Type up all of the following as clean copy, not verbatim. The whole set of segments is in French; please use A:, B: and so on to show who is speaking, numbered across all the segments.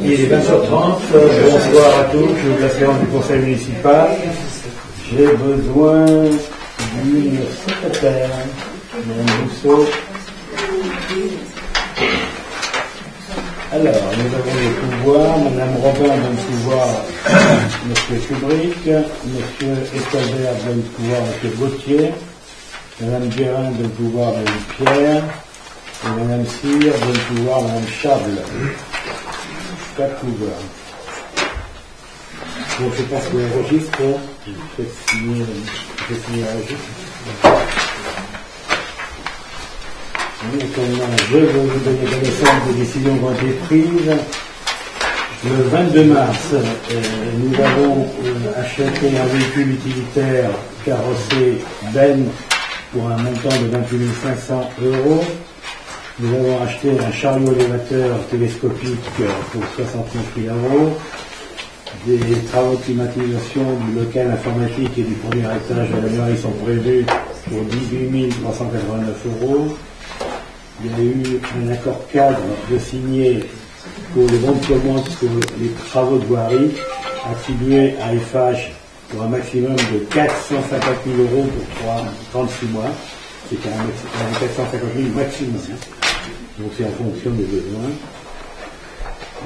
A: Il est 20h30, bonsoir à tous, je vous la séance du conseil municipal. J'ai besoin d'une secrétaire, Mme Rousseau. Alors, nous avons les pouvoirs, Mme Robin donne pouvoir M. Kubrick, M. Escalbert donne pouvoir M. Gauthier, Mme Guérin donne pouvoir Mme Pierre, et Mme Cyr donne pouvoir Mme Chable. 4 pouvoirs. Bon, je passe le registre, je fais signer le registre. Je vais vous donner connaissance des décisions qui ont été prises. Le 22 mars, nous avons acheté un véhicule utilitaire carrossé Ben pour un montant de 28 500 €. Nous avons acheté un chariot élévateur télescopique pour 69 000 €. Des travaux de climatisation du local informatique et du premier étage de la mairie sont prévus pour 18 389 €. Il y a eu un accord cadre de signer pour les bons de commande pour les travaux de voirie attribués à FH pour un maximum de 450 000 € pour 36 mois. C'est un 450 000 maximum. Donc c'est en fonction des besoins.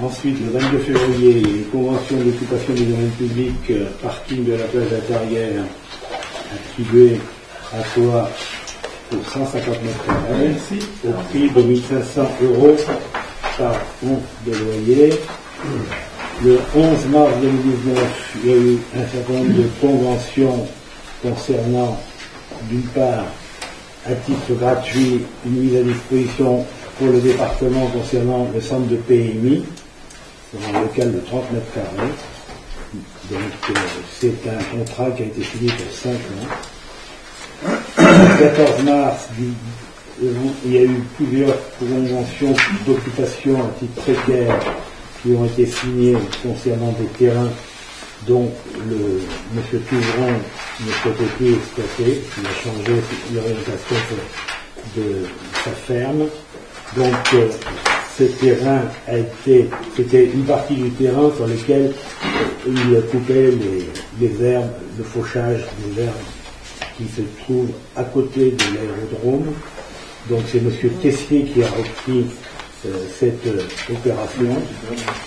A: Ensuite, le 22 février, les conventions d'occupation des domaines publics, parking de la plage d'Atarière, attribuées à toi pour 150 mètres carrés, au prix de 1 500 € par an de loyer. Le 11 mars 2019, il y a eu un certain nombre de conventions concernant, d'une part, à titre gratuit, une mise à disposition pour le département concernant le centre de PMI, dans un local de 30 mètres carrés. Donc, c'est un contrat qui a été signé pour 5 ans. Le 14 mars, il y a eu plusieurs conventions d'occupation à titre précaire qui ont été signées concernant des terrains dont M. Touvron ne souhaitait plus exploiter. Il a changé l'orientation de sa ferme. Donc, ce terrain c'était une partie du terrain sur lequel il coupait les herbes, le fauchage des herbes qui se trouvent à côté de l'aérodrome. Donc, c'est M. Tessier qui a repris cette opération,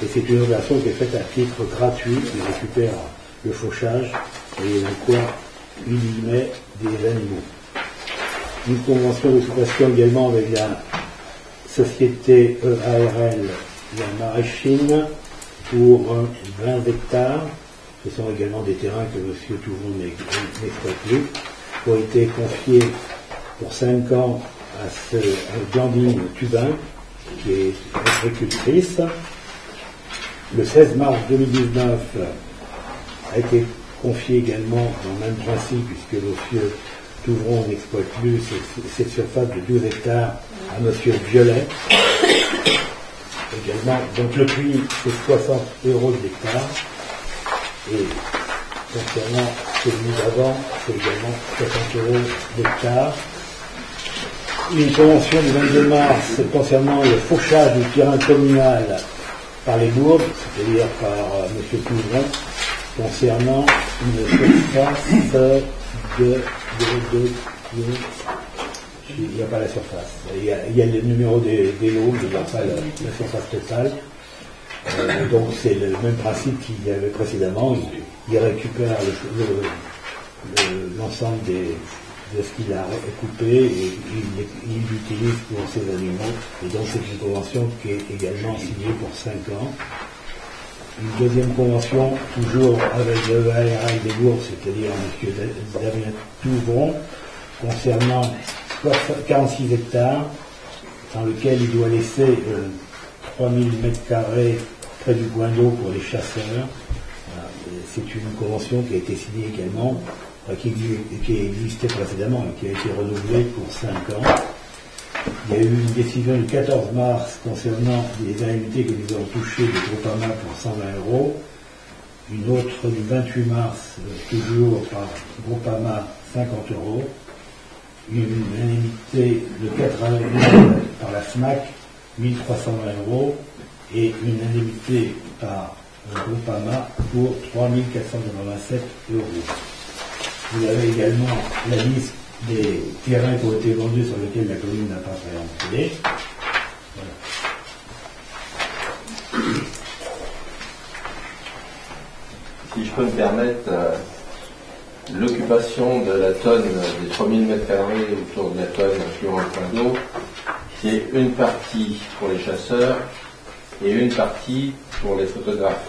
A: et c'est une opération qui est faite à titre gratuit. Il récupère le fauchage et dans quoi il y met des animaux. Une convention d'occupation également avec la société EARL, la Maréchine, pour 20 hectares. Ce sont également des terrains que M. Touvron n'exploite plus, qui ont été confiés pour 5 ans à Blandine Tubin, qui est agricultrice. Le 16 mars 2019 a été confié également dans le même principe, puisque M. Touvron n'exploite plus cette surface de 12 hectares à M. Violet. Également, donc le prix c'est 60 € de l'hectare. Et concernant celui d'avant, c'est également 60 € d'hectare. Une convention du 22 mars concernant le fauchage du terrain communal par les bourgs, c'est-à-dire par M. Touvron, concernant une surface il n'y a pas la surface. Il y a le numéro des lots, mais il n'y a pas la surface totale. Donc c'est le même principe qu'il y avait précédemment. Il récupère l'ensemble de ce qu'il a coupé et il l'utilise pour ses animaux. Et donc c'est une convention qui est également signée pour 5 ans. Une deuxième convention, toujours avec le ARI des Bourgs, c'est-à-dire M. Damien Touvron, concernant 46 hectares, dans lequel il doit laisser 3000 m² près du point d'eau pour les chasseurs. Voilà. C'est une convention qui a été signée également, qui existait précédemment et qui a été renouvelée pour 5 ans. Il y a eu une décision du 14 mars concernant les indemnités que nous avons touchées de Groupama pour 120 €. Une autre du 28 mars, toujours par Groupama, 50 €. Une indemnité de 4 avril par la FNAC, 1320 €. et une indemnité par Groupama pour 3 487 €. Vous avez également la liste des terrains qui ont été vendus sur lesquels la commune n'a pas préempté. Voilà.
B: Si je peux me permettre, l'occupation de la tonne des 3000 m² autour de la tonne affluent le point d'eau, qui est une partie pour les chasseurs et une partie pour les photographes.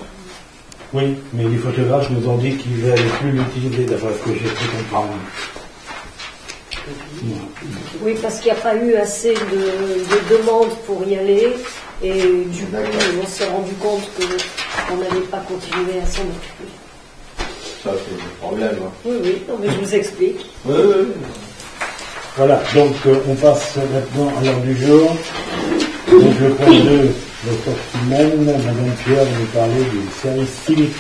A: Oui, mais les photographes nous ont dit qu'ils n'allaient plus l'utiliser, d'après ce que j'ai pu comprendre.
C: Oui, parce qu'il n'y a pas eu assez de demandes pour y aller, et du coup, on s'est rendu compte qu'on n'allait pas continuer à s'en occuper.
B: Ça, c'est le problème.
C: Oui, oui, non, mais je vous explique.
B: Oui, oui.
A: Voilà, donc on passe maintenant à l'heure du jour. Donc le point 2, ressources humaines, Madame Pierre va nous parler du service civique.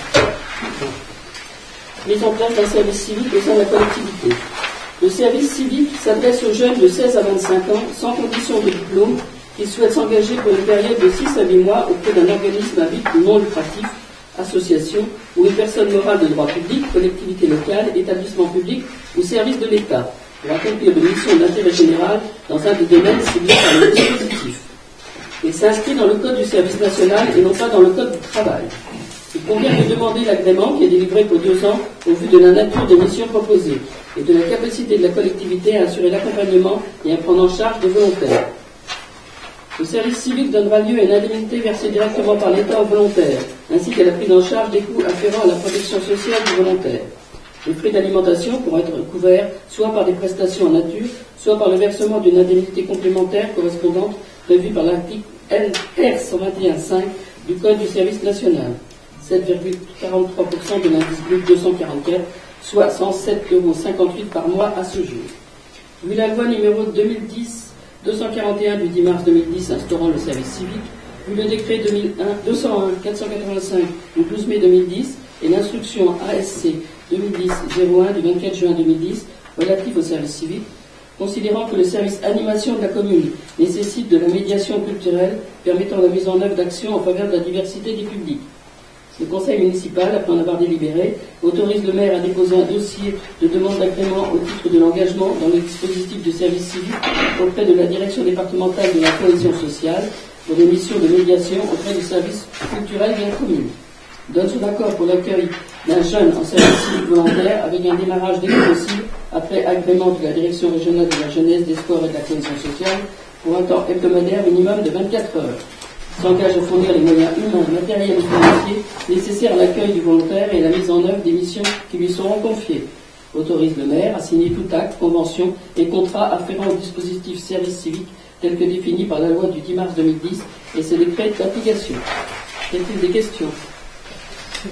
D: Mise en place d'un service civique au sein de la collectivité. Le service civique s'adresse aux jeunes de 16 à 25 ans, sans condition de diplôme, qui souhaitent s'engager pour une période de 6 à 8 mois auprès d'un organisme à but non lucratif, association ou une personne morale de droit public, collectivité locale, établissement public ou service de l'État, pour accomplir une mission d'intérêt général dans un des domaines ciblés par le dispositif. Il s'inscrit dans le Code du service national et non pas dans le Code du travail. Il convient de demander l'agrément qui est délivré pour 2 ans au vu de la nature des missions proposées et de la capacité de la collectivité à assurer l'accompagnement et à prendre en charge des volontaires. Le service civique donnera lieu à une indemnité versée directement par l'État aux volontaires, ainsi qu'à la prise en charge des coûts afférents à la protection sociale du volontaire. Les frais d'alimentation pourront être couverts soit par des prestations en nature, soit par le versement d'une indemnité complémentaire correspondante prévue par l'article R 121.5 du Code du service national, 7,43% de l'indice brut 244, soit 107,58 € par mois à ce jour. Vu la loi numéro 2010-241 du 10 mars 2010 instaurant le service civique, vu le décret 201-485 du 12 mai 2010 et l'instruction ASC 2010-01 du 24 juin 2010 relative au service civique, considérant que le service animation de la commune nécessite de la médiation culturelle permettant la mise en œuvre d'actions en faveur de la diversité des publics. Le conseil municipal, après en avoir délibéré, autorise le maire à déposer un dossier de demande d'agrément au titre de l'engagement dans le dispositif de service civique auprès de la direction départementale de la cohésion sociale pour des missions de médiation auprès du service culturel de la commune. Donne son accord pour l'accueil d'un jeune en service civique volontaire avec un démarrage dès que possible après agrément de la direction régionale de la jeunesse, des sports et de la cohésion sociale pour un temps hebdomadaire minimum de 24 heures. S'engage à fournir les moyens humains, matériels et financiers nécessaires à l'accueil du volontaire et à la mise en œuvre des missions qui lui seront confiées. Autorise le maire à signer tout acte, convention et contrat afférent au dispositif service civique tel que défini par la loi du 10 mars 2010 et ses décrets d'application. Y a-t-il des questions?
E: C'est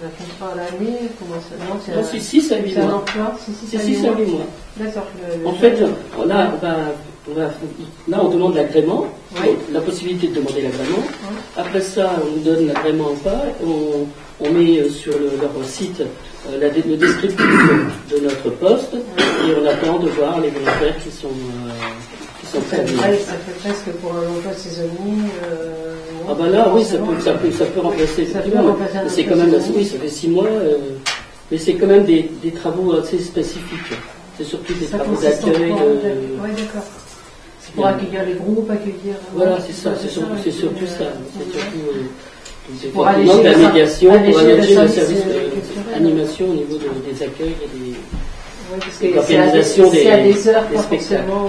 E: un contrat à l'année, comment ça? Non,
D: c'est 6 à 8
E: mois.
D: C'est un emploi, c'est 6 à 8 mois.
E: D'accord.
D: En fait, là, on demande l'agrément,
E: oui.
D: La possibilité de demander l'agrément. Oui. Après ça, on nous donne l'agrément ou pas, on met sur leur site le descriptif de notre poste, oui. Et on attend de voir les volontaires qui sont prêts à venir.
E: Ça fait presque pour un emploi saisonnier.
D: Ah bah là, oui, ça peut remplacer. Effectivement. C'est quand même, oui, ça fait 6 mois, mais c'est quand même des travaux assez spécifiques. C'est surtout des travaux d'accueil.
E: Oui, d'accord. C'est pour accueillir les groupes, accueillir.
D: Voilà, c'est ça, c'est surtout ça. C'est surtout
E: pour alléger
D: la médiation, pour alléger le service
E: d'animation
D: au niveau des accueils et des.
E: Oui, parce que c'est à des heures, pas forcément.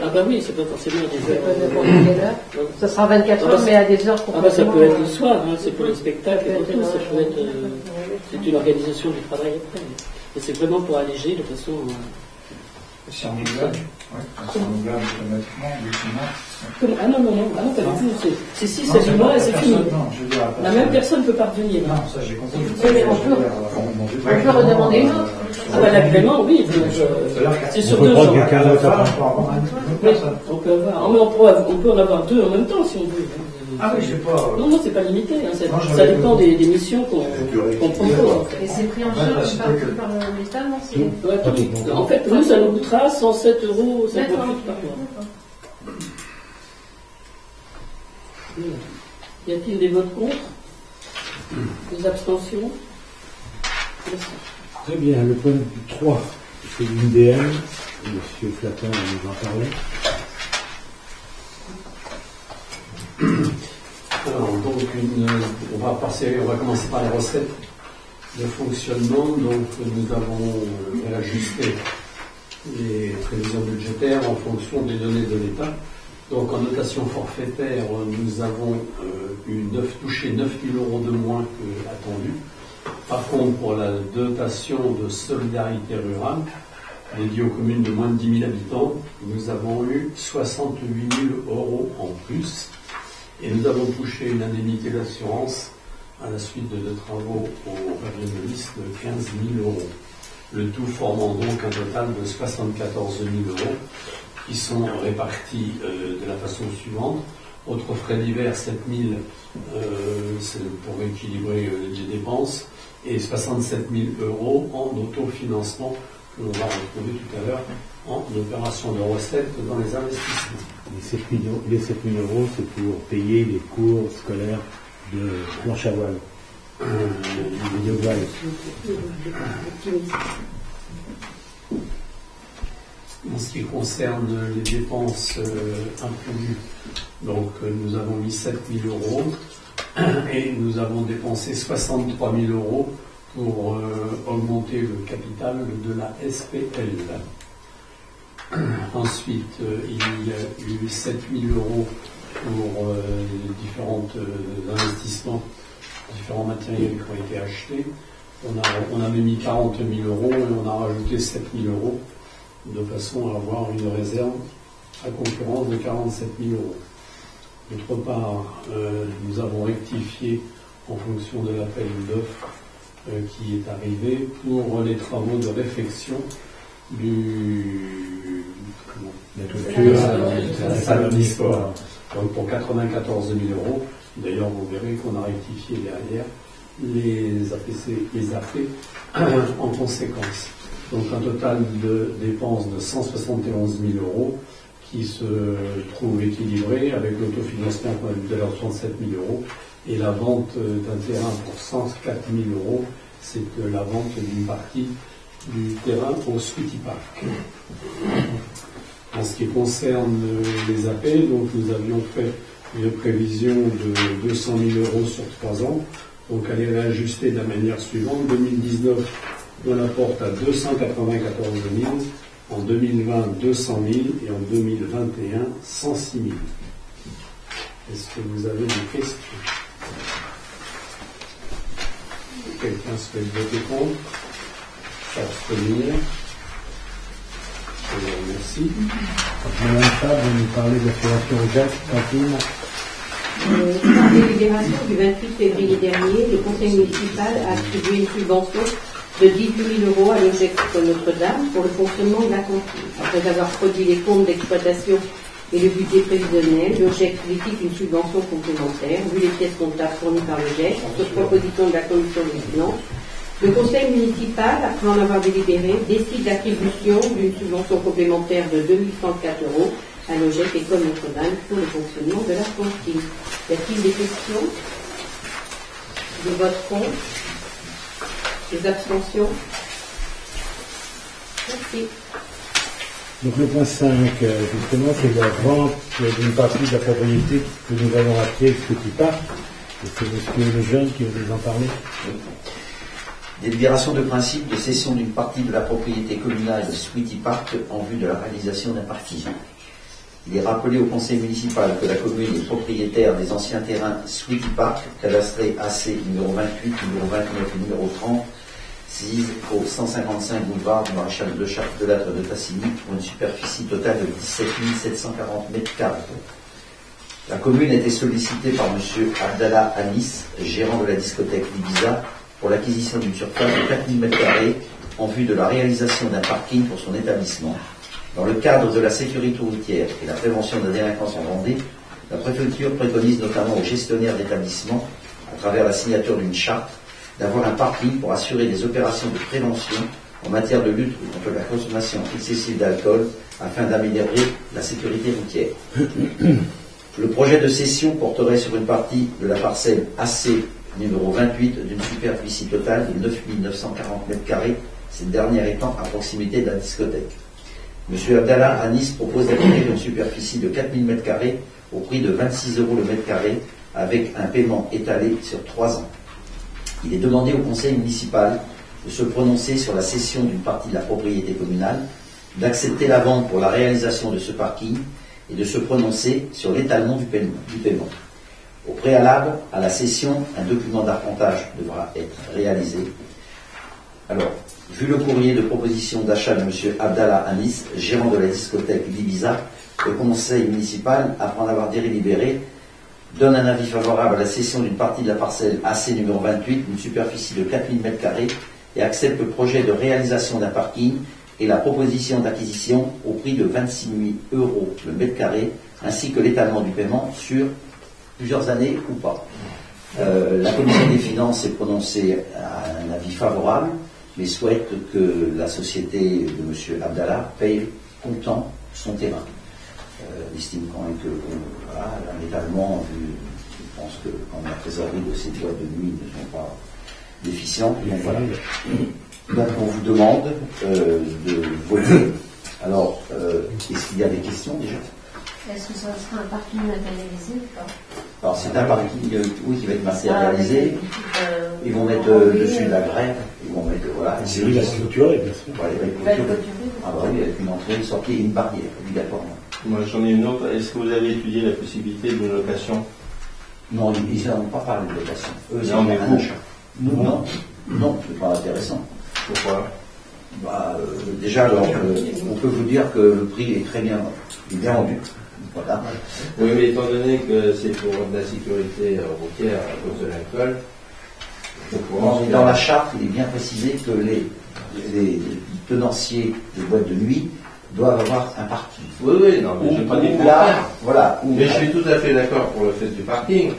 D: Ah bah oui, c'est pas forcément à des heures.
E: Ça sera 24 heures, mais à des heures pour.
D: Ah bah ça peut être le soir, hein, c'est pour les spectacles et pour tout, ça peut être. C'est une organisation du travail après. Et c'est vraiment pour alléger de façon.
F: C'est renouvelable, c'est renouvelable automatiquement, 8 mois.
D: Ah non, pas du tout. C'est 6 à 8 mois et c'est fini. La même personne ne peut pas revenir.
F: Non, ça j'ai compris.
E: Mais on peut redemander une autre.
D: Ah bah l'agrément, oui. C'est sur 2 ans.
A: On
D: peut avoir. On peut en avoir 2 en même temps si on veut.
F: Ah oui, je sais pas.
D: Non, c'est pas limité. Ça dépend des missions qu'on propose.
E: Et c'est pris en charge par l'État, non?
D: En fait, nous, ça nous coûtera 107,58 € par mois. Y a-t-il des votes contre? Des abstentions? Merci.
A: Très bien, le point 3, c'est l'UDM. Monsieur Flatin nous en parlait.
G: Alors, donc, on va commencer par les recettes de fonctionnement. Donc, nous avons ajusté les prévisions budgétaires en fonction des données de l'État. Donc, en notation forfaitaire, nous avons touché 9 000 € de moins que attendu. Par contre, pour la dotation de solidarité rurale, dédiée aux communes de moins de 10 000 habitants, nous avons eu 68 000 € en plus. Et nous avons touché une indemnité d'assurance à la suite de travaux au raviolis de 15 000 €. Le tout formant donc un total de 74 000 € qui sont répartis de la façon suivante. Autres frais divers, 7 000 c'est pour équilibrer les dépenses, et 67 000 € en autofinancement que l'on va retrouver tout à l'heure en opération de recettes dans les investissements.
A: Les 7 000 €, c'est pour payer les cours scolaires de planche à voile, de voile.
G: En ce qui concerne les dépenses imprévues, donc nous avons mis 7 000 € et nous avons dépensé 63 000 € pour augmenter le capital de la SPL. Ensuite, il y a eu 7 000 € pour différents investissements, différents matériels qui ont été achetés. On a mis 40 000 € et on a rajouté 7 000 € de façon à avoir une réserve à concurrence de 47 000 €. D'autre part, nous avons rectifié en fonction de l'appel d'offres qui est arrivé pour les travaux de réfection la toiture de la salle omnisport. Donc pour 94 000 €. D'ailleurs, vous verrez qu'on a rectifié derrière les AP en conséquence. Donc un total de dépenses de 171 000 € qui se trouve équilibré avec l'autofinancement qu'on a vu tout à l'heure, 67 000 € et la vente d'un terrain pour 104 000 €. C'est la vente d'une partie du terrain au Sweetie Park. En ce qui concerne les AP, donc nous avions fait une prévision de 200 000 € sur 3 ans. Donc elle est réajustée de la manière suivante. 2019, on la porte à 294 000, en 2020 200 000 et en 2021 106 000. Est-ce que vous avez des questions? Quelqu'un souhaite voter contre? S'abstenir? Je vous remercie.
A: Madame Fabre, vous nous parlez de l'aspiration au gaz, cantine.
E: Par délibération du 28 février dernier, le conseil municipal a attribué une subvention de 18 000 € à l'OGEC Notre-Dame pour le fonctionnement de la cantine. Après avoir produit les comptes d'exploitation et le budget prévisionnel, l'OGEC sollicite une subvention complémentaire, vu les pièces comptables fournies par l'OGEC, sur proposition de la commission des finances. Le conseil municipal, après en avoir délibéré, décide l'attribution d'une subvention complémentaire de 2 104 € à l'OGEC École Notre-Dame pour le fonctionnement de la cantine. Y a-t-il des questions? Des votes contre? Des abstentions? Merci.
A: Donc le point 5, justement, c'est la vente d'une partie de la propriété que nous avons achetée ce petit parc. Et c'est M. Lejeune qui va nous en parler.
H: Délibération de principe de cession d'une partie de la propriété communale de Sweetie Park en vue de la réalisation d'un parking. Il est rappelé au conseil municipal que la commune est propriétaire des anciens terrains Sweetie Park, cadastrés AC numéro 28, numéro 29 et numéro 30, 6 au 155 boulevard du Maréchal de Lattre de Tassigny, pour une superficie totale de 17 740 m². La commune a été sollicitée par M. Abdallah Anis, gérant de la discothèque Ibiza, pour l'acquisition d'une surface de 4 000 m² en vue de la réalisation d'un parking pour son établissement. Dans le cadre de la sécurité routière et la prévention de la délinquance en Vendée, la préfecture préconise notamment aux gestionnaires d'établissements, à travers la signature d'une charte, d'avoir un parking pour assurer des opérations de prévention en matière de lutte contre la consommation excessive d'alcool afin d'améliorer la sécurité routière. Le projet de cession porterait sur une partie de la parcelle AC numéro 28 d'une superficie totale de 9 940 m², cette dernière étant à proximité de la discothèque. M. Abdallah Anis propose d'acquérir une superficie de 4 000 m² au prix de 26 € le mètre carré avec un paiement étalé sur 3 ans. Il est demandé au conseil municipal de se prononcer sur la cession d'une partie de la propriété communale, d'accepter la vente pour la réalisation de ce parking et de se prononcer sur l'étalement du paiement. Au préalable à la cession, un document d'arpentage devra être réalisé. Alors, vu le courrier de proposition d'achat de M. Abdallah Anis, gérant de la discothèque l'Ibiza, le conseil municipal, après en avoir délibéré, donne un avis favorable à la cession d'une partie de la parcelle AC numéro 28, d'une superficie de 4 000 m², et accepte le projet de réalisation d'un parking et la proposition d'acquisition au prix de 26 000 € le mètre carré, ainsi que l'étalement du paiement sur plusieurs années ou pas. La commission des finances s'est prononcée à un avis favorable, mais souhaite que la société de M. Abdallah paye comptant son terrain. Estime quand même que voilà, l'étalement, je pense que quand la trésorerie de ces boîtes de nuit ne sont pas déficientes, voilà. Donc on vous demande de voter. Alors, est-ce qu'il y a des questions déjà?
I: Est-ce que ça sera un parking matérialisé ou pas?
H: Alors c'est un parking oui, qui va être matérialisé. Ils vont mettre dessus de la grève. Ils vont mettre voilà.
A: C'est lui la clôturée, bien sûr.
H: Voilà, il va être clôturé. Ah bah oui, avec une entrée, une sortie et une barrière, obligatoirement.
B: Moi j'en ai une autre. Est-ce que vous avez étudié la possibilité d'une location?
H: Non, ils n'ont pas parlé de location. Eux,
B: non, mais vous?
H: Non, c'est pas intéressant.
B: Pourquoi?
H: Déjà, alors, on peut vous dire que le prix est très bien, vendu. Voilà.
B: Oui, mais étant donné que c'est pour de la sécurité routière à cause de l'alcool,
H: dans la charte, il est bien précisé que les tenanciers des boîtes de nuit doivent avoir un parking.
B: Oui, non, mais je n'ai pas dit le contraire.
H: Voilà.
B: Mais je suis tout à fait d'accord pour le fait du parking.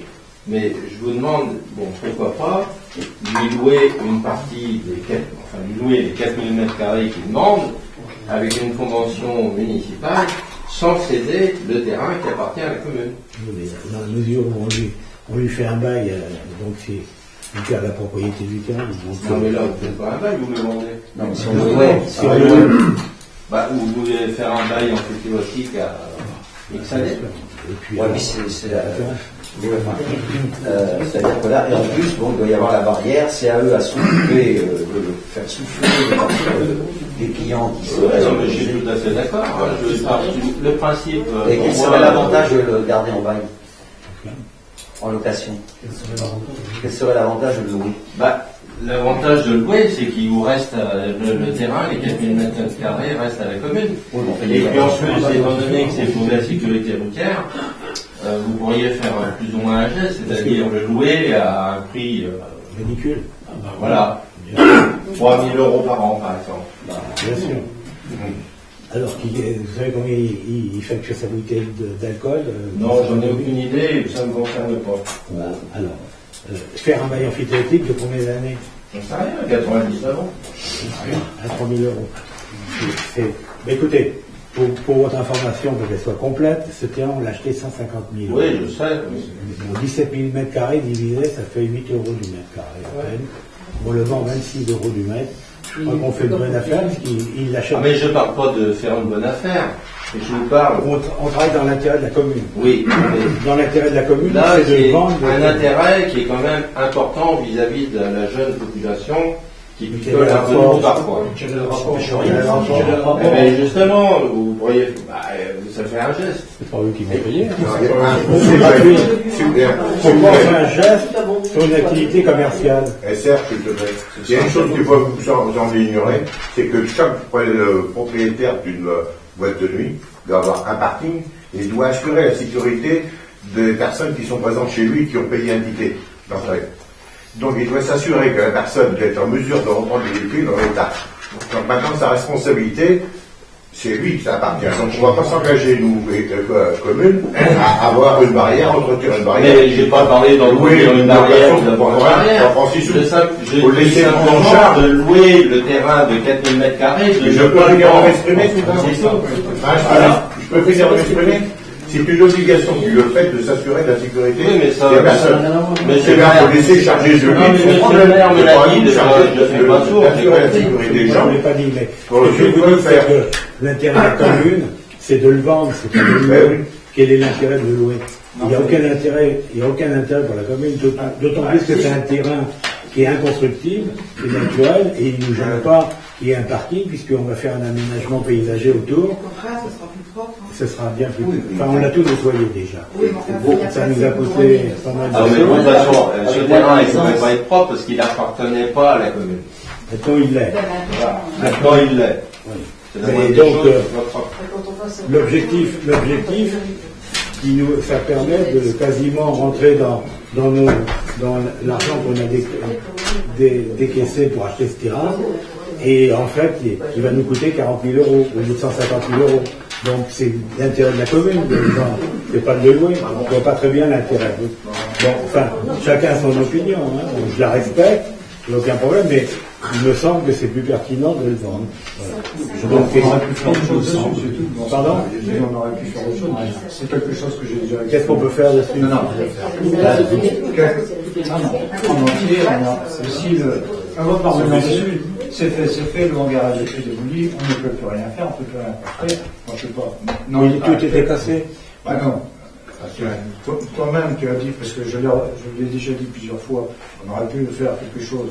B: Mais je vous demande, bon, pourquoi pas, lui louer une partie lui louer les 4 000 m² qu'il demande avec une convention municipale sans céder le terrain qui appartient à la commune.
A: Mais dans la mesure où on lui fait un bail, donc c'est il perd la propriété du terrain.
B: Non, mais là, vous ne faites pas un bail, vous le vendez.
H: Non, mais si on le louait,
B: vous voulez faire un bail en photovoltaïque à X années.
H: Et puis, ouais, mais c'est-à-dire que là, et en plus, bon, il doit y avoir la barrière, c'est à eux à s'occuper de faire souffler les clients qui seraient.
B: Non, mais je suis tout à fait d'accord. Le principe.
H: Et quel serait l'avantage de le garder en bail? En location? Quel serait l'avantage de le louer?
B: L'avantage de louer, c'est qu'il vous reste le terrain, les 4 000 m² restent à la commune. Oui, et puis en plus, étant donné que c'est pour la sécurité routière, vous pourriez faire plus ou moins un geste, c'est-à-dire le louer à un prix
A: ridicule.
B: Voilà. 3 000 € par an, par exemple.
A: Bien sûr. Alors, vous savez combien il facture sa bouteille d'alcool?
B: Non, j'en ai aucune idée, ça ne me concerne pas.
A: Alors, faire un bail amphithéotique de combien d'années?
B: J'en sais rien, 99 ans.
A: À 3 000 €. Mais écoutez, pour votre information, pour qu'elle soit complète, ce terrain, on l'a acheté 150 000 €.
B: Oui, je sais.
A: 17 000 m² divisé, ça fait 8 € du mètre carré à peine. On le vend 26 € du mètre. Je crois qu'on fait une bonne affaire parce qu'il l'achète.
B: Ah, mais je ne parle pas de faire une bonne affaire. Je vous parle.
A: On travaille dans l'intérêt de la commune.
B: Oui.
A: Dans l'intérêt de la commune,
B: là,
A: c'est de vendre.
B: Un intérêt qui est quand même important vis-à-vis de la jeune population qui picole un peu trop parfois. Mais justement, vous pourriez. Ça fait un geste.
A: C'est pas eux qui vont payer.
J: C'est gratuit.
A: Pourquoi on fait un geste sur une activité commerciale?
J: Serge, s'il te plaît. Il y a une chose que vous semblez ignorer, c'est que chaque propriétaire d'une boîte de nuit doit avoir un parking et doit assurer la sécurité des personnes qui sont présentes chez lui qui ont payé un ticket d'entrée. Donc il doit s'assurer que la personne doit être en mesure de reprendre le véhicule dans l'état. Donc maintenant, sa responsabilité, c'est lui que ça appartient. Donc on ne va pas s'engager, nous, commune, à avoir une barrière, entretenir une barrière.
B: Mais je n'ai pas parlé d'entretenir une barrière ou d'avoir une barrière. Je laisser en charge de louer le terrain de 4 000 m².
J: Je peux régulièrement m'exprimer, c'est ça? Je peux régulièrement m'exprimer. C'est une obligation qui le fait de s'assurer de la sécurité
B: Oui, mais ça,
J: des personnes.
B: mais
J: C'est bien pour laisser charger de lui.
B: Non, mais monsieur le maire me l'a dit,
J: d'assurer la sécurité des gens.
A: Je ne l'ai pas dit, mais
J: Pour
A: ce que je
J: le
A: veux dire,
J: faire.
A: c'est que l'intérêt de la commune, c'est de le vendre, c'est pas de le louer. Quel est l'intérêt de le louer? Il n'y a aucun intérêt pour la commune, d'autant plus que c'est un terrain qui est inconstructible, qui est naturel, et il ne nous gêne pas qu'il y ait un parking, puisqu'on va faire un aménagement paysager autour.
K: Au contraire, ce sera plus propre.
A: Ce sera bien plus.
H: Oui,
A: Enfin, on l'a tout nettoyé déjà.
K: Oui, mais enfin,
A: Ça nous a coûté pas mal
B: Ah, mais de
A: de
B: toute
A: choses.
B: façon, ce terrain, il ne pouvait pas être propre parce qu'il n'appartenait pas à la commune.
A: Maintenant, il l'est.
B: Maintenant, il l'est.
A: Oui.
B: C'est la
A: Et
B: moindre des
A: donc,
B: choses, c'est pas propre.
A: l'objectif, ça permet de quasiment rentrer dans l'argent qu'on a décaissé pour acheter ce terrain. Et en fait, il va nous coûter 40 000 euros, au lieu de 150 000 euros. Donc c'est l'intérêt de la commune, c'est pas de le louer. On ne voit pas très bien l'intérêt. Bon, enfin, chacun a son opinion, hein. Donc, je la respecte, il n'y a aucun problème, mais il me semble que c'est plus pertinent de le vendre. Voilà. Donc,
F: on aurait pu faire autre chose dessus, c'est tout. Bon,
A: pardon?
F: On aurait pu faire autre chose. C'est quelque chose que j'ai déjà.
A: Qu'est-ce qu'on peut faire dessus?
F: Non, en entier, c'est aussi le. Un vote parlement dessus, c'est fait, le hangar a été démoli, on ne peut plus rien faire, on ne peut plus rien faire. Moi, je sais pas.
A: Non, tout était cassé.
F: Bah non. Toi-même, tu as dit, parce que je l'ai déjà dit plusieurs fois, on aurait pu faire quelque chose,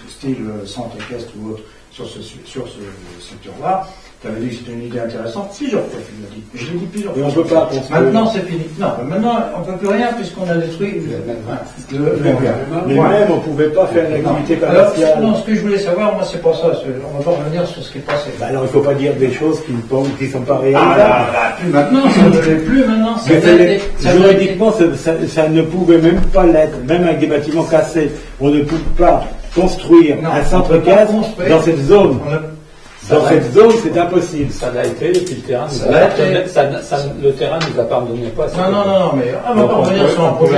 F: style centre équestre ou autre, sur ce secteur-là. Tu avais dit que c'était une idée intéressante. Plusieurs fois, tu l'as dit. Je l'ai dit plusieurs fois.
A: Mais on ne peut pas construire.
F: Maintenant, c'est fini. Non, maintenant, on ne peut plus rien puisqu'on a détruit le hangar.
A: Mais même, on ne pouvait pas faire une activité
F: Alors,
A: commerciale.
F: non, ce que je voulais savoir, moi, c'est pas ça. On va pas revenir sur ce qui est passé.
A: Bah alors, il ne faut pas dire des choses qui ne sont pas réelles.
F: Plus maintenant, ça ne l'est plus maintenant.
A: Juridiquement, ça ne pouvait même pas l'être, même avec des bâtiments cassés. On ne pouvait pas construire un centre casse dans cette zone. Dans cette zone, c'est impossible.
G: Ça l'a été, et puis le terrain le terrain ne nous appartenait pas.
F: Non, mais on va pas revenir sur un projet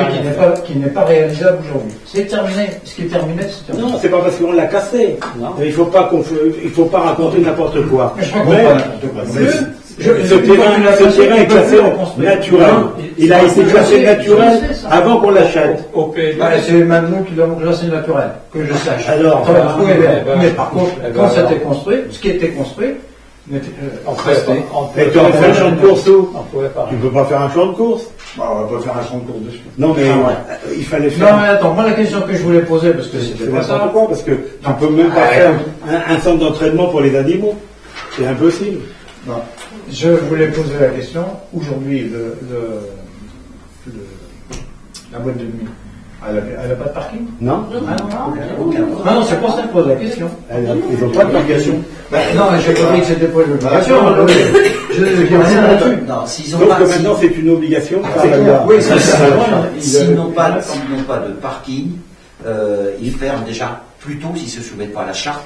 F: qui n'est pas réalisable aujourd'hui. C'est terminé. Ce qui est terminé, c'est terminé.
A: Non, c'est pas parce qu'on l'a cassé. Il ne faut pas raconter n'importe quoi.
F: Mais je raconte pas n'importe quoi.
A: Ce terrain est classé naturel. Il a été classé naturel avant qu'on l'achète.
F: C'est maintenant qu'il a classé naturel, que je sache.
A: Alors,
F: mais par contre, quand c'était construit, ce qui était construit,
A: mais tu en fais un champ de course où? Tu ne peux pas faire un champ de course?
F: On va pas faire un champ de course dessus.
A: Non, mais il fallait faire.
F: Non, mais attends, moi la question que je voulais poser, parce que c'était pas ça.
A: Pourquoi? Parce que tu ne peux même pas faire un centre d'entraînement pour les animaux. C'est impossible.
F: Non. Je voulais poser la question. Aujourd'hui, la boîte de nuit, elle n'a pas de parking?
A: Non.
F: Non, c'est pour ça que je pose la question.
A: Ils n'ont pas de parking.
F: Non, mais j'ai compris que c'était pas une obligation.
H: Non, s'ils ont
A: Donc
H: pas.
A: maintenant, c'est une obligation.
H: Oui, s'ils n'ont pas de parking, ils ferment déjà plus tôt s'ils ne se soumettent pas à la charte.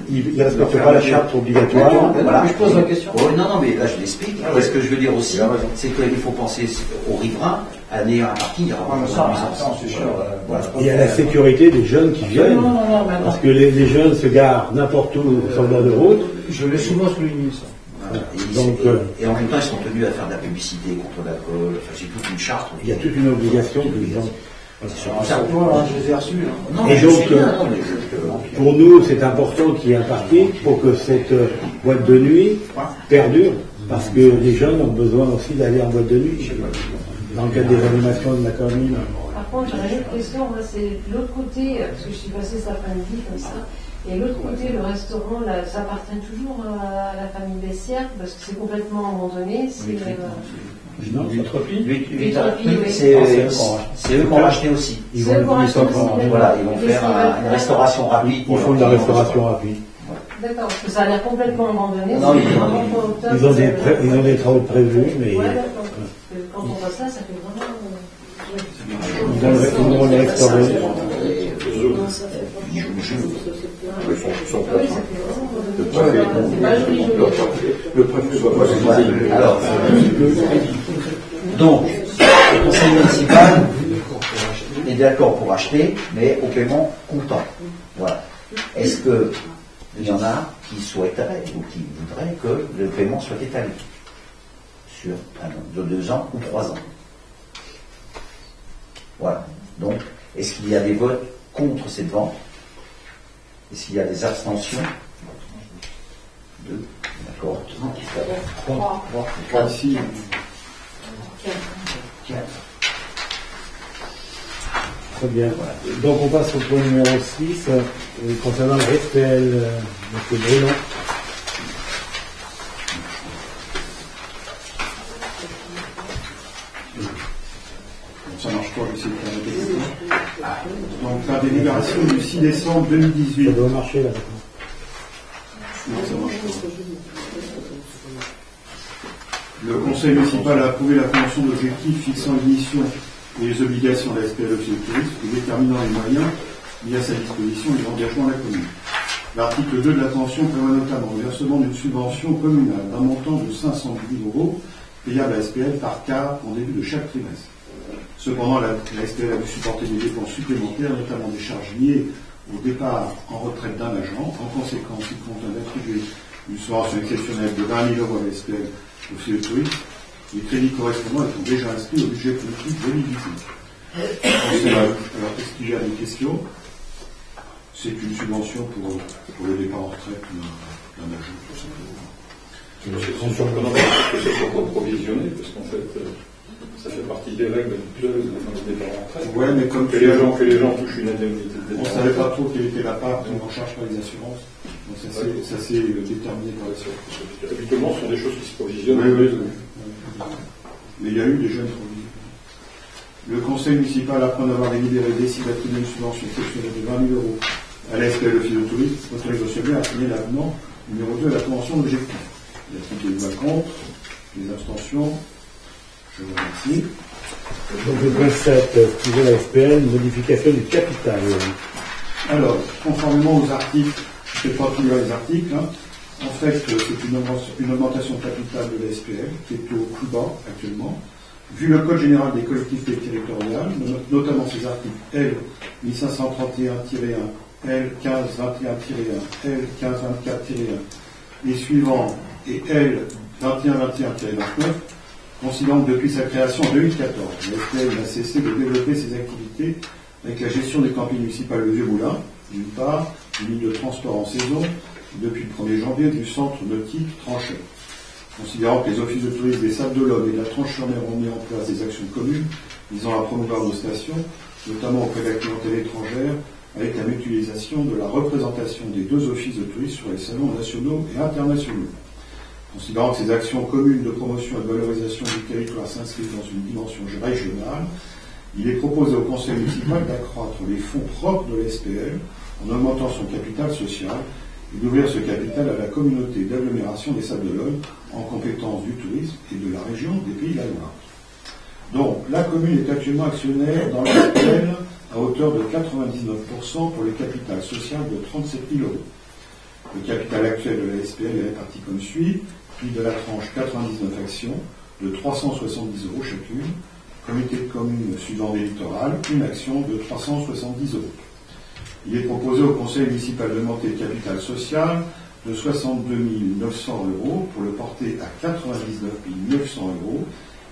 A: Ils ne respectent pas la charte obligatoire.
H: Voilà.
F: Je pose la question.
H: Non, mais là je l'explique. Et ce que je veux dire aussi, c'est qu'il faut penser aux riverains. Aller à un parking, il y aura pas de nuisance.
F: C'est sûr.
A: Il y a la sécurité des jeunes qui viennent. Parce que les jeunes se garent n'importe où sur le bord de route.
F: Je l'ai souvent souligné ça.
H: Et en même temps, ils sont tenus à faire de la publicité contre l'alcool. Enfin, c'est toute une charte.
A: Il y a toute une obligation que les gens.
F: Je les ai reçus.
A: Et donc, pour nous, c'est important qu'il y ait un parking pour que cette boîte de nuit perdure. Parce que les jeunes ont besoin aussi d'aller en boîte de nuit. Dans le cadre des animations de la commune.
I: Par contre, j'aurais une autre question, moi, c'est l'autre côté, parce que je suis passée cet après-midi comme ça, et l'autre côté, le restaurant, là, ça appartient toujours à la famille Bessières, parce que c'est complètement abandonné.
A: Non, Vitropie.
H: C'est eux qui ont racheté aussi.
A: Ils vont
H: faire une restauration rapide.
A: Ils font de la restauration rapide.
I: D'accord, parce que ça a l'air complètement abandonné.
H: Non,
A: ils ont des travaux prévus, mais.
I: Ouais, d'accord. Quand on voit ça, ça fait vraiment.
A: Ils vont les restaurer.
J: Le préfet soit pas.
H: Alors, donc, le conseil municipal est d'accord pour acheter, mais au paiement comptant. Voilà. Est-ce qu'il y en a qui souhaiteraient ou qui voudraient que le paiement soit étalé sur de 2 ans ou 3 ans. Voilà. Donc, est-ce qu'il y a des votes contre cette vente? Est-ce qu'il y a des abstentions? 2. D'accord. 3. 4. 4.
A: Très bien. Donc on passe au point numéro 6, concernant le SPL, M. Brulon.
F: Ça marche pas, je sais pas. Donc la délibération du 6 décembre 2018.
A: Ça doit marcher là.
F: Non, ça marche pas. Le conseil municipal a approuvé la convention d'objectifs fixant les missions et les obligations de la SPL Office de tourisme et déterminant les moyens mis à sa disposition et l'engagement de la commune. L'article 2 de la convention prévoit notamment le versement d'une subvention communale d'un montant de 500 000 € payable à SPL par quart en début de chaque trimestre. Cependant, la SPL a dû supporter des dépenses supplémentaires, notamment des charges liées au départ en retraite d'un agent. En conséquence, il convient d'attribuer une subvention exceptionnelle de 20 000 € à la SPL Office de tourisme. Les crédits correspondants étant déjà inscrits au budget politique 2018. Alors, est-ce qu'il y a des questions? C'est une subvention pour le départ en retraite d'un agent, tout simplement.
L: C'est surprenant que ce soit pas provisionné, parce qu'en fait, ça fait partie des règles habituelles de départ en retraite.
F: Ouais, mais comme
L: que les gens touchent une indemnité de départ.
F: On ne savait pas trop quelle était la part qu'on en charge par les assurances. Donc ça s'est déterminé par la assurance.
L: Habituellement, ce sont des choses qui se provisionnent.
F: Oui. Mais il y a eu des jeunes provisions. Le conseil municipal, après en avoir délibéré, décide d'attribuer une subvention exceptionnelle de 20 000 € à la SPL Office de tourisme, autorise au sommet à signer l'avenant numéro 2 à la convention d'objectif. Il y a-t-il des voix contre, des abstentions? Je vous remercie.
A: Donc le point 7, suivant la SPL, modification du capital.
F: Alors, conformément aux articles, je ne vais pas tous les articles, en fait, c'est une augmentation de capital de la SPL qui est au plus bas actuellement. Vu le Code général des collectivités territoriales, notamment ses articles L 1531-1, L 1521-1, L 1524-1 et suivants, et L 2121-29, considérant que depuis sa création en 2014, la SPL n'a cessé de développer ses activités avec la gestion des campings municipaux de Vieux-Moulin, d'une part, une ligne de transport en saison, depuis le 1er janvier du centre nautique Tranchet. Considérant que les offices de tourisme des Sables d'Olonne et de la Tranche-sur-Mer ont mis en place des actions communes visant à promouvoir nos stations, notamment auprès de la clientèle étrangère, avec la mutualisation de la représentation des 2 offices de tourisme sur les salons nationaux et internationaux. Considérant que ces actions communes de promotion et de valorisation du territoire s'inscrivent dans une dimension régionale, il est proposé au conseil municipal d'accroître les fonds propres de la SPL en augmentant son capital social et d'ouvrir ce capital à la communauté d'agglomération des Sables d'Olonne en compétence du tourisme et de la région des Pays de la Loire. Donc, la commune est actuellement actionnaire dans la SPL à hauteur de 99% pour le capital social de 37 000 €. Le capital actuel de la SPL est réparti comme suit: prix de la tranche 99 actions de 370 € chacune, comité de communes suivant des littorales, une action de 370 €. Il est proposé au conseil municipal d'augmenter le capital social de 62 900 € pour le porter à 99 900 €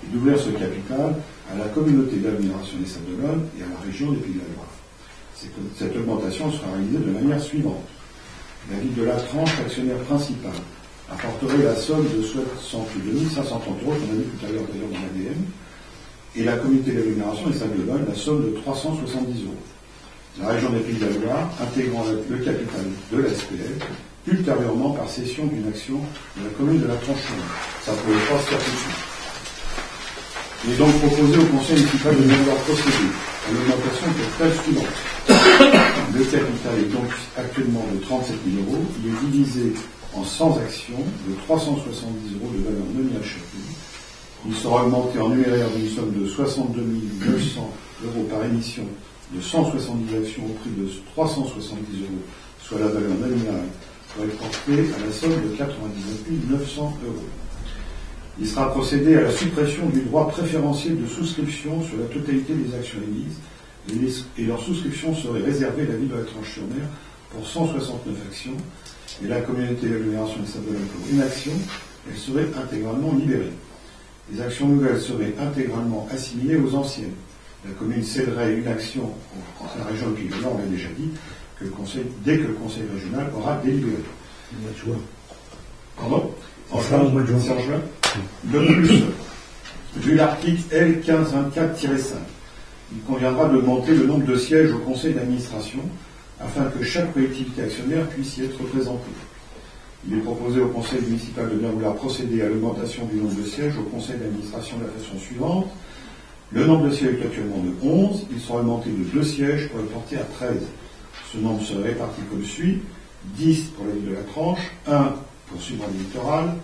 F: et d'ouvrir ce capital à la communauté d'agglomération des Sables d'Olonne et à la région des Pays de la Loire. Cette augmentation sera réalisée de la manière suivante. La ville de la Tranche, actionnaire principal, apporterait la somme de 62 530 € qu'on a vu tout à l'heure d'ailleurs dans l'ADN, et la communauté d'agglomération des Sables d'Olonne la somme de 370 €. La région des Pays de la Loire intégrant le capital de la SPL, ultérieurement par cession d'une action de la commune de la Tranche-sur-Mer. Ça ne pouvait pas se faire tout de suite. Il est donc proposé au conseil municipal de devoir procéder à l'augmentation de telle suivante. Le capital est donc actuellement de 37 000 €. Il est divisé en 100 actions de 370 € de valeur nominale chacune. Il sera augmenté en numéraire d'une somme de 62 900 € par émission de 170 actions au prix de 370 €, soit la valeur nominale, pour être portée à la somme de 99 900 €. Il sera procédé à la suppression du droit préférentiel de souscription sur la totalité des actions émises, et leur souscription serait réservée à la ville de la Tranche-sur-Mer pour 169 actions, et la communauté d'agglomération des Sables d'Olonne pour une action, elle serait intégralement libérée. Les actions nouvelles seraient intégralement assimilées aux anciennes. La commune céderait une action à la région de Puy-de-Dôme, on l'a déjà dit, dès que le conseil régional aura délibéré.
A: Au mois de juin.
F: Pardon?
A: En juin, au mois de juin.
F: C'est en juin. De plus, vu l'article L1524-5, il conviendra d'augmenter le nombre de sièges au conseil d'administration afin que chaque collectivité actionnaire puisse y être représentée. Il est proposé au conseil municipal de bien vouloir procéder à l'augmentation du nombre de sièges au conseil d'administration de la façon suivante. Le nombre de sièges est actuellement de 11, il sera augmenté de 2 sièges pour le porter à 13. Ce nombre serait réparti comme suit: 10 pour la ville de la Tranche, 1 pour Sud-Rhin littoral,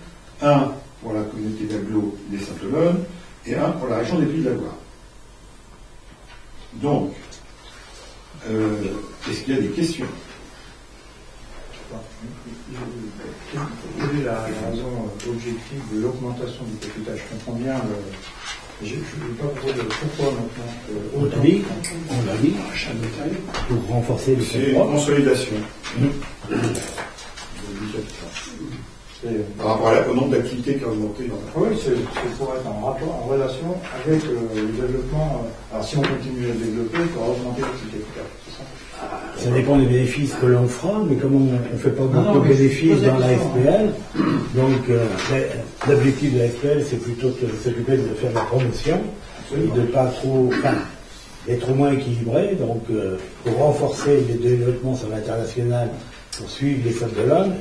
F: 1 pour la communauté d'agglo des Sables-d'Olonne et 1 pour la région des Pays de la Loire. Donc, est-ce qu'il y a des questions?
M: Quelle est la raison objective de l'augmentation du capital? Je comprends bien je ne veux pas pourquoi maintenant.
A: On l'a dit, pour renforcer le
F: c'est une consolidation. Par rapport au nombre d'activités qui a augmenté.
M: Oui, c'est pour être en relation avec le développement. Alors si on continue à développer, il faudra augmenter le capital, c'est ça?
A: Ça dépend des bénéfices que l'on fera, mais comme on ne fait pas beaucoup de bénéfices dans la SPL, donc l'objectif de la SPL, c'est plutôt de s'occuper de faire de la promotion et de pas trop, d'être au moins équilibré. Donc, pour renforcer les développements sur l'international, pour suivre les Sables-d'Olonne,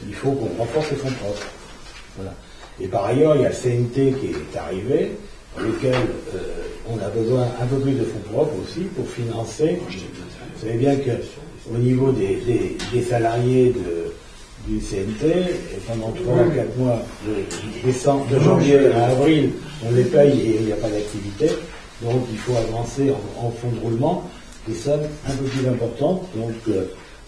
A: il faut qu'on renforce les fonds propres. Voilà. Et par ailleurs, il y a le CNT qui est arrivé, pour lequel on a besoin un peu plus de fonds propres aussi pour financer. Vous savez bien qu'au niveau des salariés du CNT, et pendant 3 à 4 mois, de janvier à avril, on les paye et il n'y a pas d'activité. Donc il faut avancer en fonds de roulement des sommes un peu plus importantes. Donc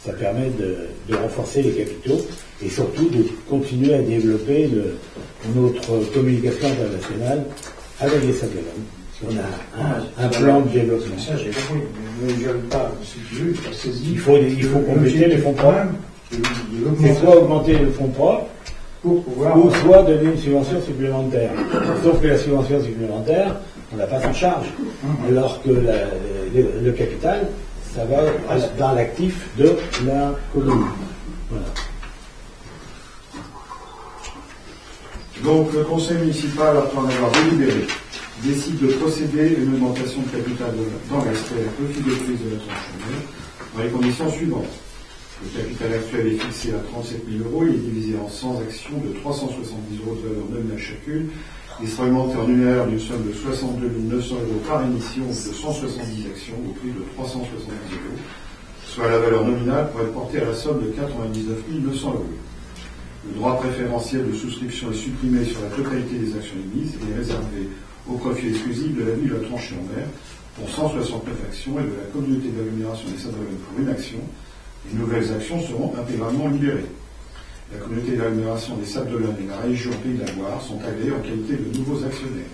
A: ça permet de renforcer les capitaux et surtout de continuer à développer notre communication internationale avec les Sables-d'Olonne. On a un plan de développement.
M: Ça, j'ai compris, mais je ne pas,
A: il faut compléter les fonds propres. C'est soit augmenter les fonds propres, ou soit donner une subvention supplémentaire. Sauf que la subvention supplémentaire, on la passe en charge. Alors que le capital, ça va dans l'actif de la commune. Voilà.
F: Donc le conseil municipal, après en avoir délibéré, décide de procéder à une augmentation de capital dans la SPL au fil de prise de la Tranche dans les conditions suivantes. Le capital actuel est fixé à 37 000 euros, il est divisé en 100 actions de 370 euros de valeur nominale chacune. Il sera augmenté en numéraire d'une somme de 62 900 euros par émission de 170 actions au prix de 370 euros, soit la valeur nominale pour être portée à la somme de 99 900 euros. Le droit préférentiel de souscription est supprimé sur la totalité des actions émises et est réservé au profit exclusif de la ville de la Tranche-sur-Mer pour 169 actions et de la communauté d'agglomération des Sables-d'Olonne pour une action. Les nouvelles actions seront intégralement libérées. La communauté d'agglomération des Sables-d'Olonne et la région Pays de la Loire sont agréées en qualité de nouveaux actionnaires.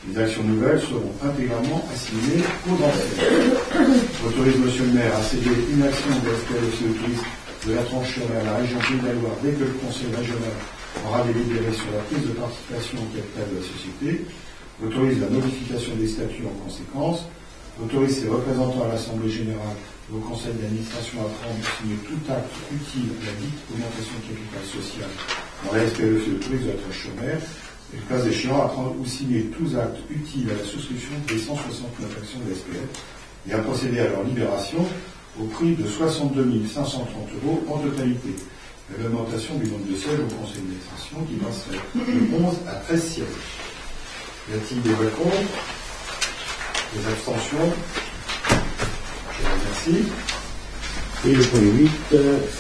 F: Les actions nouvelles seront intégralement assimilées aux anciennes. J'autorise Monsieur le maire à céder une action de la SPL de la Tranche-sur-Mer à la région Pays de la Loire dès que le conseil régional aura délibéré sur la prise de participation au capital de la société. Autorise la modification des statuts en conséquence, autorise ses représentants à l'Assemblée générale et au conseil d'administration à prendre ou signer tout acte utile à la dite augmentation de capital social dans la SPLFE de tourisme de la Tranche-sur-Mer, et le cas échéant à prendre ou signer tous actes utiles à la souscription des 169 actions de la SPL et à procéder à leur libération au prix de 62 530 euros en totalité. L'augmentation du nombre de sièges au conseil d'administration qui passerait de 11 à 13 sièges. Y a-t-il des voix contre? Des abstentions? Je vous remercie.
A: Et le point 8,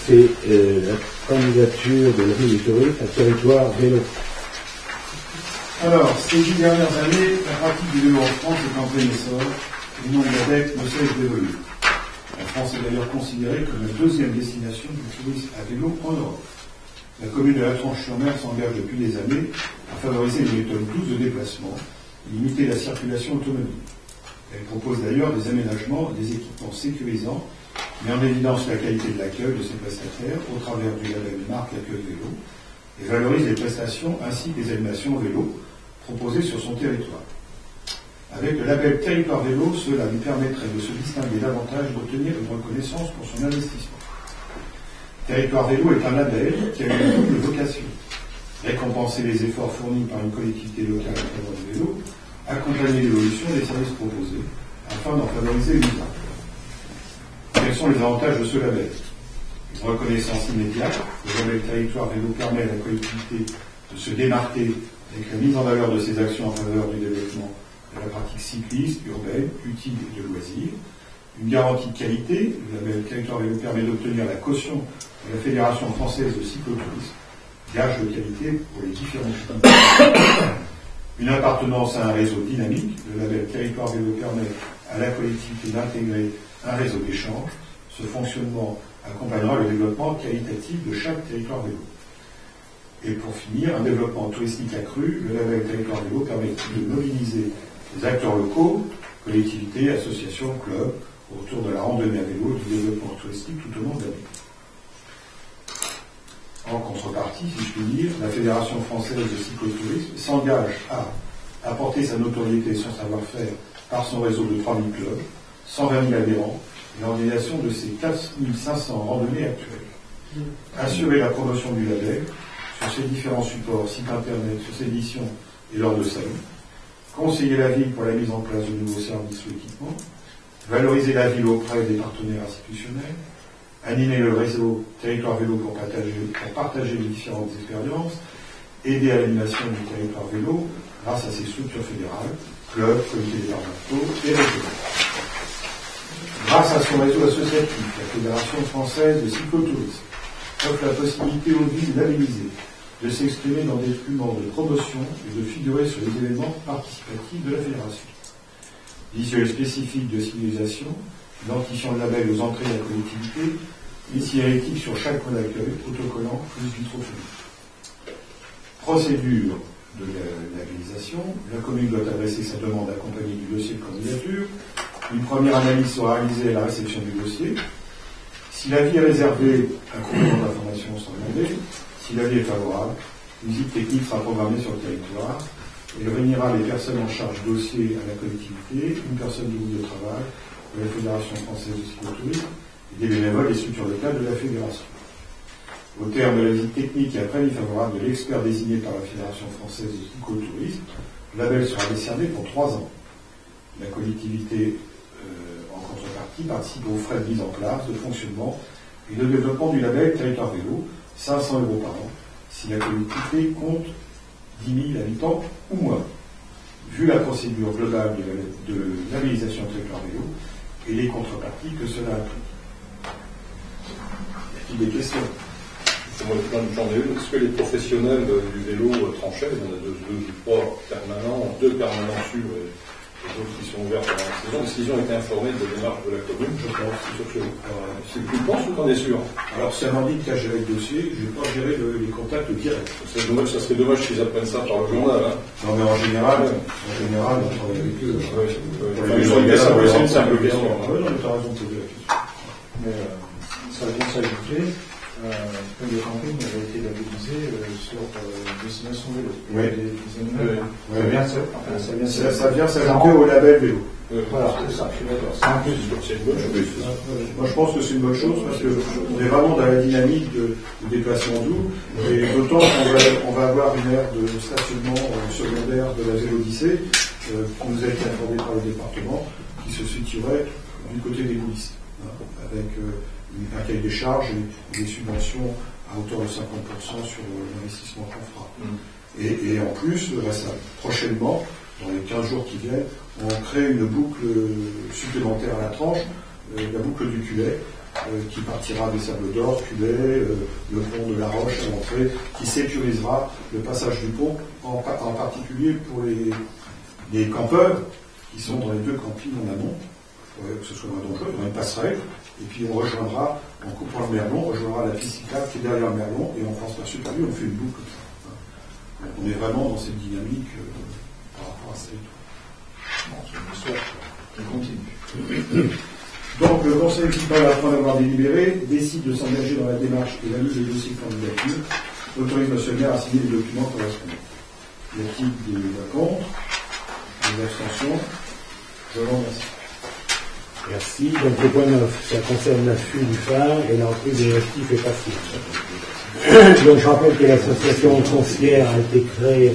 A: c'est la candidature de la ville du tourisme à territoire vélo.
F: Alors, ces 10 dernières années, la pratique du vélo en France est en plein essor et le nombre d'adeptes ne cesse d'évoluer. La France est d'ailleurs considérée comme la deuxième destination du tourisme à vélo en Europe. La commune de la Tranche-sur-Mer s'engage depuis des années à favoriser une méthode douce de déplacement et limiter la circulation automobile. Elle propose d'ailleurs des aménagements et des équipements sécurisants, met en évidence la qualité de l'accueil de ses prestataires au travers du label marque accueil vélo et valorise les prestations ainsi que les animations au vélo, proposés sur son territoire. Avec le label Territoire Vélo, cela lui permettrait de se distinguer davantage, d'obtenir une reconnaissance pour son investissement. Territoire Vélo est un label qui a une double vocation. Récompenser les efforts fournis par une collectivité locale à travers le vélo, accompagner l'évolution des services proposés, afin d'en favoriser l'usage. Quels sont les avantages de ce label? Une reconnaissance immédiate. Le label Territoire Vélo permet à la collectivité de se démarquer avec la mise en valeur de ses actions en faveur du développement de la pratique cycliste, urbaine, utile et de loisirs. Une garantie de qualité. Le label Territoire Vélo permet d'obtenir la caution de la Fédération française de cyclotourisme, gage de qualité pour les différents types. Une appartenance à un réseau dynamique. Le label Territoire Vélo permet à la collectivité d'intégrer un réseau d'échange. Ce fonctionnement accompagnera le développement qualitatif de chaque territoire vélo. Et pour finir, un développement touristique accru. Le label Territoire Vélo permet de mobiliser les acteurs locaux, collectivités, associations, clubs, autour de la randonnée à vélo et du développement touristique tout au long de l'année. En contrepartie, si je puis dire, la Fédération française de cyclotourisme s'engage à apporter sa notoriété et son savoir-faire par son réseau de 3000 clubs, 120 000 adhérents et l'organisation de ses 4500 randonnées actuelles. Assurer la promotion du label sur ses différents supports, sites internet, sur ses éditions et lors de salons. Conseiller la ville pour la mise en place de nouveaux services ou équipements. Valoriser la ville auprès des partenaires institutionnels. Animer le réseau Territoire Vélo pour partager les différentes expériences, aider à l'animation du Territoire Vélo grâce à ses structures fédérales, clubs, comités départementaux et régionaux. Grâce à son réseau associatif, la Fédération française de cyclotourisme offre la possibilité aux villes labellisées de s'exprimer dans des documents de promotion et de figurer sur les événements participatifs de la Fédération. Visuel spécifique de civilisation, identifiant le label aux entrées de la collectivité, une signalétique sur chaque point d'accueil, autocollant plus vitrophonique. Procédure de la labellisation. La commune doit adresser sa demande accompagnée du dossier de candidature. Une première analyse sera réalisée à la réception du dossier. Si l'avis est réservé, un complément d'information sera demandé. Si l'avis est favorable, une visite technique sera programmée sur le territoire. Elle réunira les personnes en charge du dossier à la collectivité, une personne du groupe de travail de la Fédération française de cyclotourisme et des bénévoles des structures locales de la Fédération. Au terme de la visite technique et après l'avis favorable de l'expert désigné par la Fédération française de cyclotourisme, le label sera décerné pour 3 ans. La collectivité, en contrepartie, participe aux frais de mise en place, de fonctionnement et de développement du label Territoire Vélo, 500 € par an, si la collectivité compte 10 000 habitants ou moins, vu la procédure globale de labellisation Territoire Vélo et les contreparties que cela implique. Y a-t-il des questions?
L: J'en ai une. Est-ce que les professionnels du vélo tranchaient? On a deux permanents sûrs et d'autres qui sont ouverts pendant la saison. Est-ce qu'ils ont été informés de la démarche de la commune? Je pense, c'est sûr que c'est plus pense ou qu'on est sûr?
F: Alors, c'est un indique qui a géré le dossier, je ne vais pas gérer les contacts directs.
L: Ça serait dommage qu'ils apprennent ça par le journal. Hein.
F: Non, mais en général, on travaille avec eux.
L: C'est une simple question.
F: Oui, non, mais tu as raison de poser la question.
M: Mais ça vient s'ajouter. Le camping avait été labellisé sur Destination Vélo.
F: Oui. Ça vient s'ajouter au label vélo.
M: Voilà, c'est ça, je suis d'accord.
L: C'est une bonne chose.
F: Moi, je pense que c'est une bonne chose parce qu'on est vraiment dans la dynamique de déplacement doux. Et d'autant qu'on va avoir une aire de stationnement secondaire de la Vélodyssée, qu'on nous a été informé par le département, qui se situerait du côté des coulisses, avec un cahier des charges et des subventions à hauteur de 50% sur l'investissement qu'on fera. Et en plus, prochainement, dans les 15 jours qui viennent, on crée une boucle supplémentaire à la tranche, la boucle du Culet, qui partira des Sables d'Or, Culet, le pont de la Roche à l'entrée, qui sécurisera le passage du pont, en particulier pour les campeurs qui sont dans les 2 campings en amont, que ce soit moins dangereux, on a une passerelle, et puis on rejoindra, en coupant le Merlon, on rejoindra la piste cyclable qui est derrière le Merlon, et on France par super lui, on fait une boucle comme ça. Donc on est vraiment dans cette dynamique par rapport à ça et tout.
M: Bon, c'est une histoire qui continue.
F: Donc le conseil municipal, après avoir délibéré, décide de s'engager dans la démarche et la mise des dossiers de candidature, autorise M. le maire à signer les documents correspondants.
M: L'équipe de la contre, les abstentions. Je vous remercie.
A: Merci. Donc le point 9, ça concerne l'affût du phare et l'entrée des actifs et passifs. Donc je rappelle que l'association foncière a été créée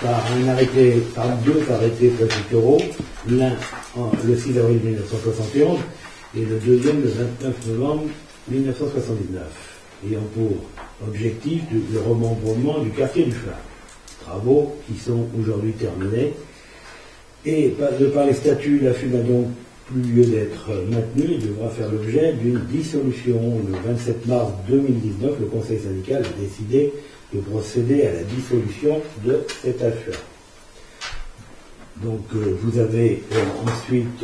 A: par deux arrêtés préfectoraux, l'un le 6 avril 1971 et le deuxième le 29 novembre 1979, ayant pour objectif le remembrement du quartier du phare. Travaux qui sont aujourd'hui terminés. Et de par les statuts, l'affût n'a donc plus lieu d'être maintenu et devra faire l'objet d'une dissolution. Le 27 mars 2019, le Conseil syndical a décidé de procéder à la dissolution de cet affût. Donc vous avez ensuite,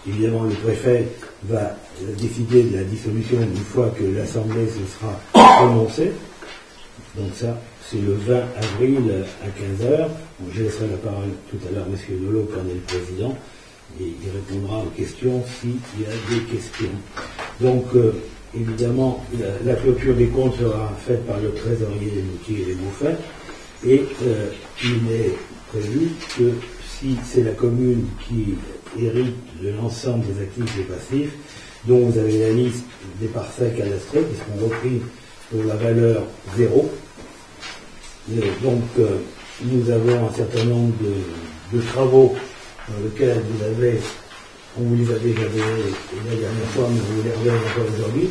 A: évidemment, le préfet va décider de la dissolution une fois que l'Assemblée se sera prononcée. Donc ça, c'est le 20 avril à 15h. Bon, je laisserai la parole tout à l'heure à M. Nolot, qui en est le président, et il répondra aux questions s'il y a des questions. Donc, évidemment, la clôture des comptes sera faite par le trésorier des Moutiers et des Beaufaits, et il est prévu que si c'est la commune qui hérite de l'ensemble des actifs et passifs, dont vous avez la liste des parcelles cadastrées qui seront reprises pour la valeur 0. Donc, nous avons un certain nombre de travaux dans lesquels on vous les a déjà donnés la dernière fois, mais on vous les redonne encore aujourd'hui.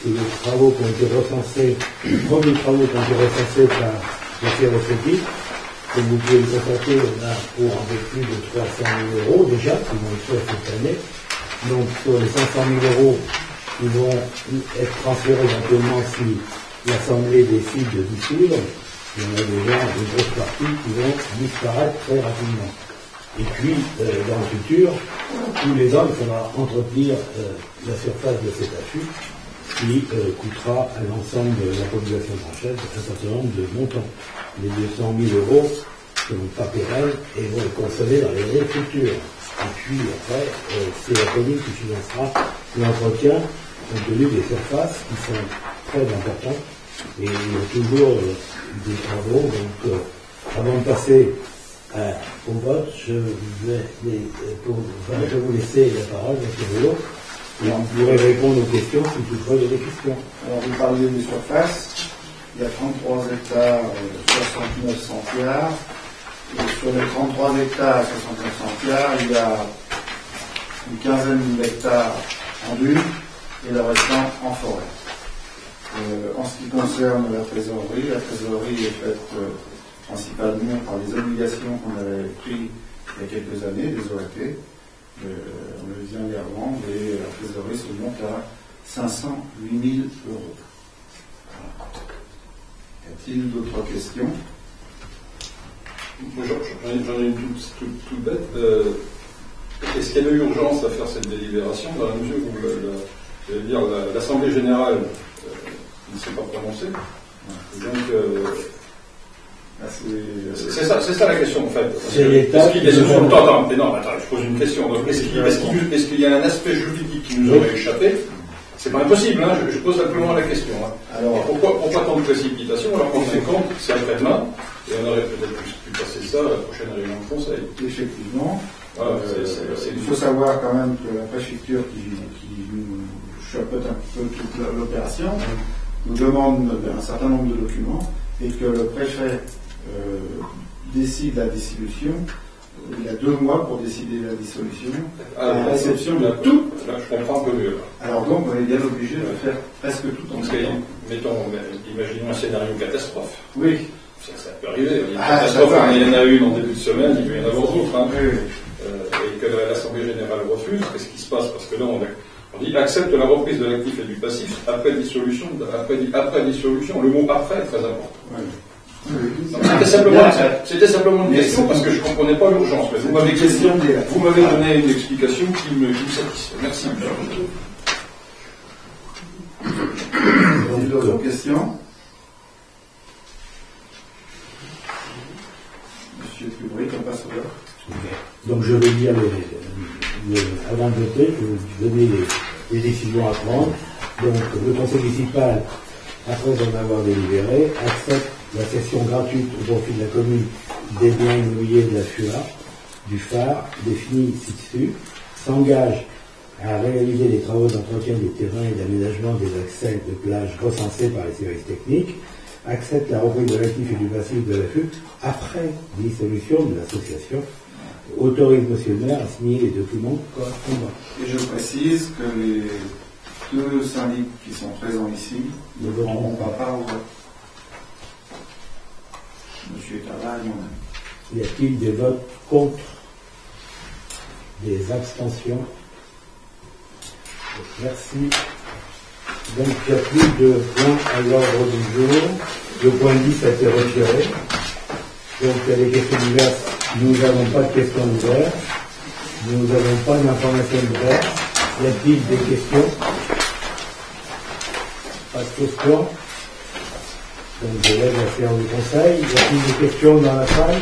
A: C'est les travaux qui ont été recensés, les premiers travaux qui ont été recensés par la CRFETI. Comme vous pouvez le constater, on a pour un peu plus de 300 000 € déjà, qui vont être faits cette année. Donc, sur les 500 000 € qui vont être transférés éventuellement si l'Assemblée décide de dissoudre, il y en a déjà une grosse partie qui vont disparaître très rapidement. Et puis, dans le futur, tous les ans, il faudra entretenir la surface de cet affût qui coûtera à l'ensemble de la population française un certain nombre de montants. Les 200 000 € ne seront pas pérennes et vont être consommés dans les années futures. Et puis après, c'est la commune qui financera l'entretien compte tenu des surfaces qui sont très importantes. Et il y a toujours des travaux. Donc, avant de passer au vote, je vais vous laisser la parole, M. Nolot, et on pourrait répondre aux questions si toutefois il y a des questions.
M: Alors, vous parliez des surfaces. Il y a 33 hectares, 69 centiares. Et sur les 33 hectares, 69 centiares, il y a une quinzaine d'hectares en dune et le restant en forêt. En ce qui concerne la trésorerie est faite principalement par les obligations qu'on avait prises il y a quelques années, des OAT. On le vient également, et la trésorerie se monte à 508 000 €. Voilà. Y a-t-il d'autres questions?
L: Moi, j'en ai une toute bête. Est-ce qu'il y avait urgence à faire cette délibération dans la mesure où l'Assemblée générale ne s'est pas prononcée? Donc, c'est ça la question en fait.
A: C'est l'État.
L: Attends, je pose une question. Est-ce qu'il y a un aspect juridique qui nous aurait échappé? C'est pas impossible, hein, je pose simplement la question. Hein. Alors, pourquoi tant de précipitation alors qu'on se compte, c'est après-demain, et on aurait peut-être pu passer ça à la prochaine réunion de conseil.
M: Effectivement.
L: Voilà,
M: il faut savoir quand même que la préfecture qui nous chapeaute un peu toute l'opération nous demande un certain nombre de documents et que le préfet décide la dissolution. Il y a 2 mois pour décider la dissolution, à la réception de tout.
L: Là, je comprends un peu mieux.
M: Alors donc, on est bien obligé de faire presque tout en même temps.
L: Imaginons un scénario catastrophe.
M: Oui.
L: Ça peut arriver. Il y a une catastrophe, il y en a une en début de semaine, il peut y en avoir d'autres. Hein. Oui. Et que l'Assemblée générale refuse, qu'est-ce qui se passe? Parce que là, on dit accepte la reprise de l'actif et du passif après dissolution. Le mot après est très important. Oui. C'était simplement une question parce que je ne comprenais pas l'urgence. Vous m'avez donné une explication qui me satisfait. Merci.
M: D'autres questions? Monsieur Kubrick, on passe au vote.
A: Donc je vais dire, avant de voter, je vais vous donner les décisions à prendre. Donc le conseil municipal, après en avoir délibéré, accepte la cession gratuite au profit de la commune des biens immobiliers de la FUA, du phare, défini ci-dessus, s'engage à réaliser les travaux d'entretien des terrains et d'aménagement des accès de plage recensés par les services techniques, accepte la reprise de l'actif et du passif de la FUE après dissolution de l'association, autorise M. le maire à signer les documents correspondants.
M: Et je précise que les deux syndics qui sont présents ici ne voteront pas par vote. Monsieur Tabar et moi-même.
A: Y a-t-il des votes contre? Des abstentions? Merci. Donc il n'y a plus de points à l'ordre du jour. Le point 10 a été retiré. Donc il y a des questions diverses. Nous n'avons pas de questions diverses. Nous n'avons pas d'informations diverses. Y a-t-il des questions? Pas de questions. Donc je lève la séance du conseil. Y a-t-il des questions dans la salle?